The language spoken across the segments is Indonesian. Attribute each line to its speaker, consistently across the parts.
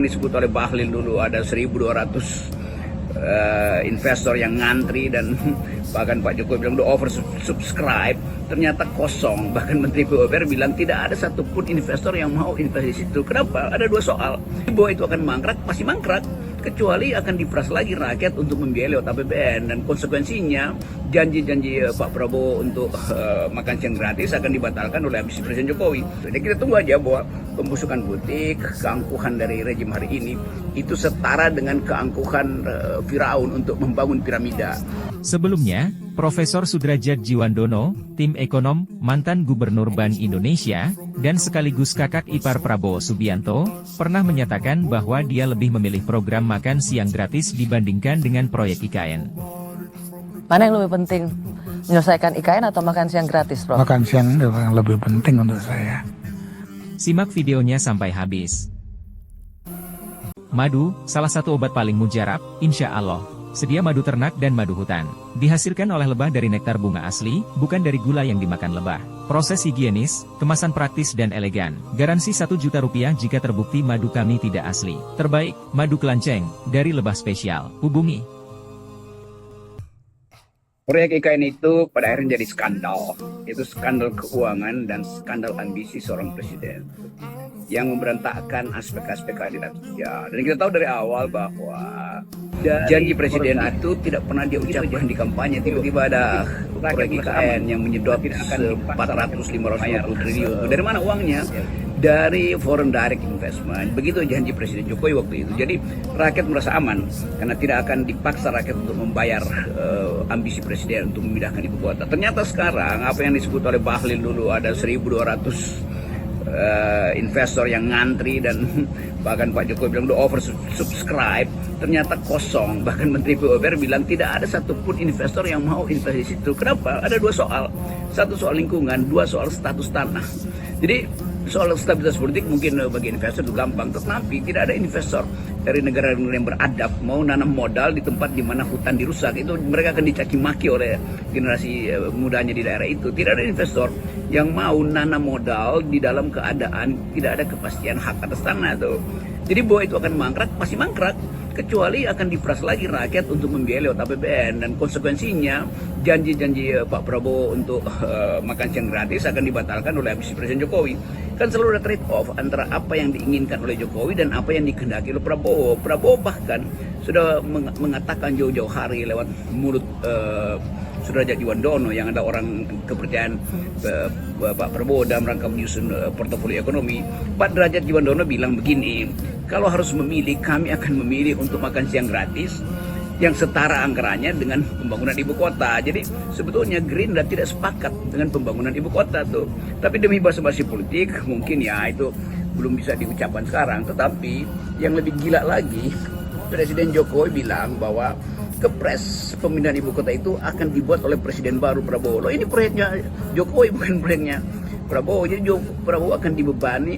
Speaker 1: Disebut oleh Bahlil dulu ada 1.200 investor yang ngantri dan bahkan Pak Jokowi bilang udah oversubscribe, ternyata kosong. Bahkan Menteri PUPR bilang tidak ada satupun investor yang mau investasi di situ. Kenapa? Ada dua soal. Bahwa itu akan mangkrak, pasti mangkrak, kecuali akan diperas lagi rakyat untuk membiayai lewat APBN, dan konsekuensinya janji-janji Pak Prabowo untuk makan siang gratis akan dibatalkan oleh ambisi Presiden Jokowi. Jadi kita tunggu aja bahwa pembusukan butik, keangkuhan dari rejim hari ini itu setara dengan keangkuhan Firaun untuk membangun piramida.
Speaker 2: Sebelumnya, Profesor Sudrajat Djiwandono, tim ekonom, mantan Gubernur Bank Indonesia, dan sekaligus kakak ipar Prabowo Subianto, pernah menyatakan bahwa dia lebih memilih program makan siang gratis dibandingkan dengan proyek IKN.
Speaker 3: Mana yang lebih penting, menyelesaikan IKN atau makan siang gratis, Prof?
Speaker 4: Makan siang yang lebih penting untuk saya.
Speaker 2: Simak videonya sampai habis. Madu, salah satu obat paling mujarab, insya Allah. Sedia madu ternak dan madu hutan. Dihasilkan oleh lebah dari nektar bunga asli, bukan dari gula yang dimakan lebah. Proses higienis, kemasan praktis dan elegan. Garansi 1 juta rupiah jika terbukti madu kami tidak asli. Terbaik, madu kelanceng, dari lebah spesial. Hubungi.
Speaker 1: Proyek IKN itu pada akhirnya jadi skandal. Itu skandal keuangan dan skandal ambisi seorang presiden yang memberantakkan aspek-aspek keadilan sosial. Dan kita tahu dari awal bahwa janji presiden itu tidak pernah dia ucapkan di kampanye. Tiba-tiba ada proyek IKN yang menyedot 400-550 triliun. Dari mana uangnya? Dari foreign direct investment. Begitu janji Presiden Jokowi waktu itu. Jadi rakyat merasa aman karena tidak akan dipaksa rakyat untuk membayar ambisi presiden untuk memindahkan ibu kota. Ternyata sekarang apa yang disebut oleh Bahlil dulu ada 1.200 investor yang ngantri dan bahkan Pak Jokowi bilang udah oversubscribe, ternyata kosong. Bahkan Menteri PUPR bilang tidak ada satupun investor yang mau investasi di situ. Kenapa? Ada dua soal. Satu soal lingkungan, dua soal status tanah. Jadi soal stabilitas politik mungkin bagi investor itu gampang, tetapi tidak ada investor dari negara-negara yang beradab mau nanam modal di tempat di mana hutan dirusak. Itu mereka akan dicaci maki oleh generasi mudanya di daerah itu. Tidak ada investor yang mau nanam modal di dalam keadaan tidak ada kepastian hak atas tanah tuh. Jadi bahwa itu akan mangkrak, pasti mangkrak, kecuali akan diperas lagi rakyat untuk membiayai lewat APBN, dan konsekuensinya janji-janji Pak Prabowo untuk makan siang gratis akan dibatalkan oleh ambisi Presiden Jokowi. Kan selalu ada trade off antara apa yang diinginkan oleh Jokowi dan apa yang dikehendaki oleh Prabowo. Prabowo bahkan sudah mengatakan jauh-jauh hari lewat mulut Sudrajat Djiwandono yang ada orang kepercayaan Pak Prabowo dalam rangka menyusun portofolio ekonomi. Pak Derajat Djiwandono bilang begini, kalau harus memilih, kami akan memilih untuk makan siang gratis yang setara anggarannya dengan pembangunan ibu kota. Jadi sebetulnya Gerindra tidak sepakat dengan pembangunan ibu kota tuh. Tapi demi basa-basi politik mungkin ya itu belum bisa diucapkan sekarang. Tetapi yang lebih gila lagi, Presiden Jokowi bilang bahwa kepres pemindahan ibu kota itu akan dibuat oleh Presiden baru Prabowo. Loh, ini proyeknya Jokowi bukan proyeknya Prabowo. Jadi Prabowo akan dibebani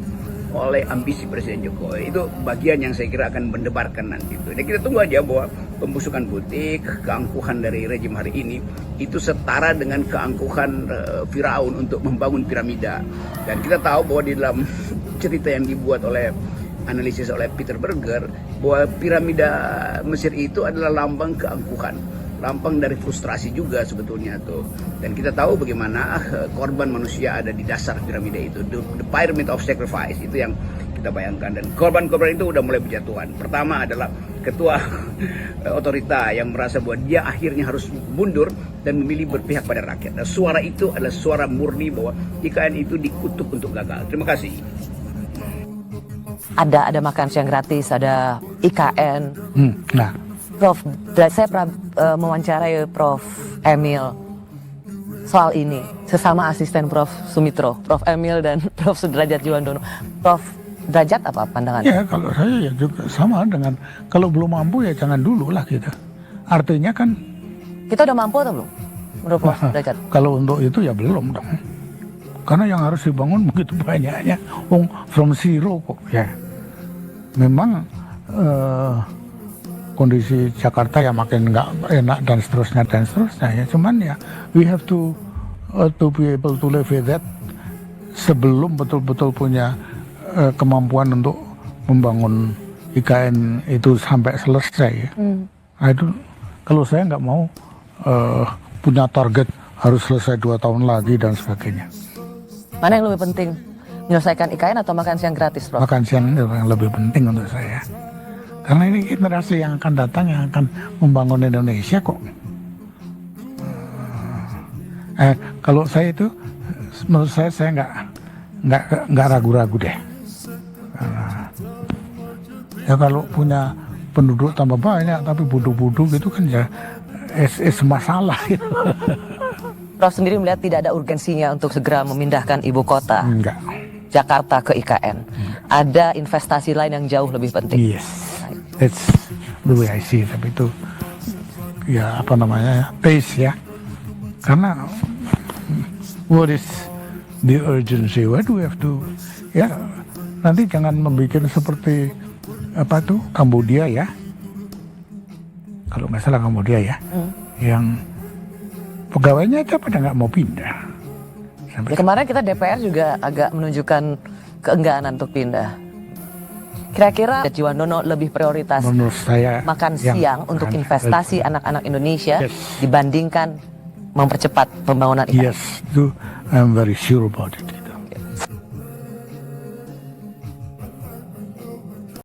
Speaker 1: oleh ambisi Presiden Jokowi. Itu bagian yang saya kira akan mendebarkan nanti itu. Jadi kita tunggu aja bahwa pembusukan butik, keangkuhan dari rejim hari ini itu setara dengan keangkuhan Firaun untuk membangun piramida. Dan kita tahu bahwa di dalam cerita yang dibuat oleh analisis oleh Peter Berger bahwa piramida Mesir itu adalah lambang keangkuhan, lambang dari frustrasi juga sebetulnya tuh. Dan kita tahu bagaimana korban manusia ada di dasar piramida itu, the pyramid of sacrifice itu yang kita bayangkan. Dan korban-korban itu udah mulai berjatuhan. Pertama adalah ketua otorita yang merasa bahwa dia akhirnya harus mundur dan memilih berpihak pada rakyat. Nah, suara itu adalah suara murni bahwa IKN itu dikutuk untuk gagal. Terima kasih.
Speaker 3: Ada makan siang gratis, ada IKN.
Speaker 4: Nah,
Speaker 3: Prof, saya pernah mewawancarai Prof Emil soal ini sesama asisten Prof Sumitro, Prof Emil dan Prof Sudrajat Djiwandono. Prof Derajat apa pandangannya?
Speaker 4: ya kalau saya ya juga sama dengan kalau belum mampu ya jangan dulu lah kita. Artinya kan
Speaker 3: Kita udah mampu atau belum? Menurut Prof Derajat?
Speaker 4: kalau untuk itu ya belum dong. Karena yang harus dibangun begitu banyaknya, from zero kok ya. Memang kondisi Jakarta ya makin nggak enak dan seterusnya ya. Cuman ya we have to be able to live with that sebelum betul-betul punya kemampuan untuk membangun IKN itu sampai selesai ya. Nah, itu kalau saya nggak mau punya target harus selesai 2 tahun lagi dan sebagainya.
Speaker 3: Mana yang lebih penting? Menyelesaikan IKN atau makan siang gratis, Prof?
Speaker 4: Makan siang itu yang lebih penting untuk saya. Karena ini generasi yang akan datang yang akan membangun Indonesia kok. Kalau saya itu, menurut saya nggak ragu-ragu deh. Ya kalau punya penduduk tambah banyak tapi bodoh-bodoh gitu kan ya masalah gitu.
Speaker 3: Prof sendiri melihat tidak ada urgensinya untuk segera memindahkan ibu kota
Speaker 4: Enggak.
Speaker 3: Jakarta ke IKN. Ada investasi lain yang jauh lebih penting.
Speaker 4: Yes, that's the way I see it. Tapi itu ya apa namanya pace ya. Karena what is the urgency? What do we have to? Ya nanti jangan membuat seperti apa tuh Kambodia ya. Kalau nggak salah Kambodia ya, yang pegawainya aja pada nggak mau pindah.
Speaker 3: Ya, kemarin kita DPR juga agak menunjukkan keengganan untuk pindah. Kira-kira Jiwandono lebih prioritas
Speaker 4: Menurut saya
Speaker 3: makan
Speaker 4: yang
Speaker 3: siang untuk investasi anak-anak Indonesia
Speaker 4: Yes.
Speaker 3: dibandingkan mempercepat pembangunan IKN.
Speaker 4: Yes, itu I'm very sure about it.